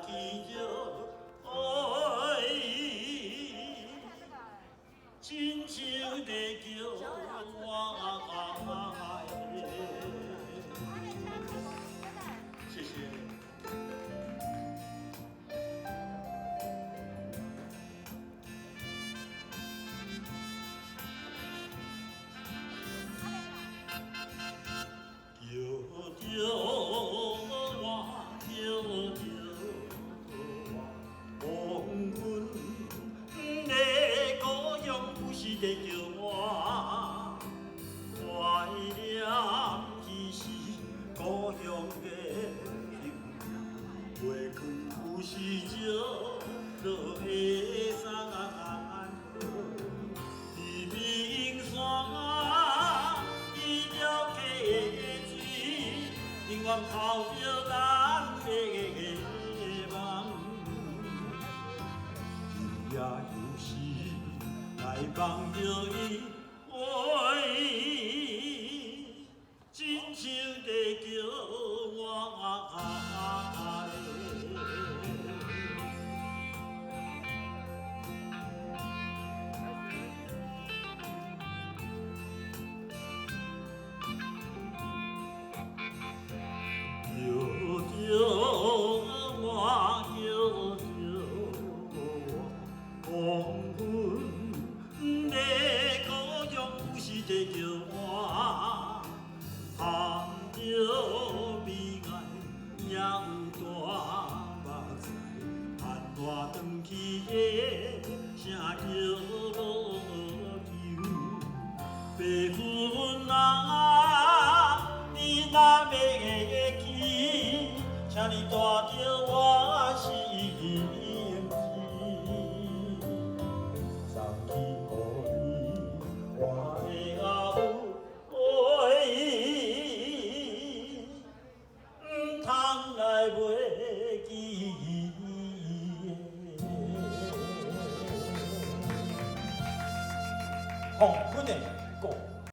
记着爱，亲像在叫我。谢谢。叫着我，叫着我，黄昏的故乡不是在叫我，怀念彼时故乡的香，月光不是照落的山河，黎明山伊了溪的水，永远泡着咱的梦。夜有时来望着伊回忆，亲像在叫我。叫着我，叫着我，黄昏的故乡不是在叫我，含着悲哀也有大目屎，盼我转去的声叫落秋，白云啊，你若要请你带着我心情，送去予你我的阿母回忆，唔通来袂记的。黄昏的歌。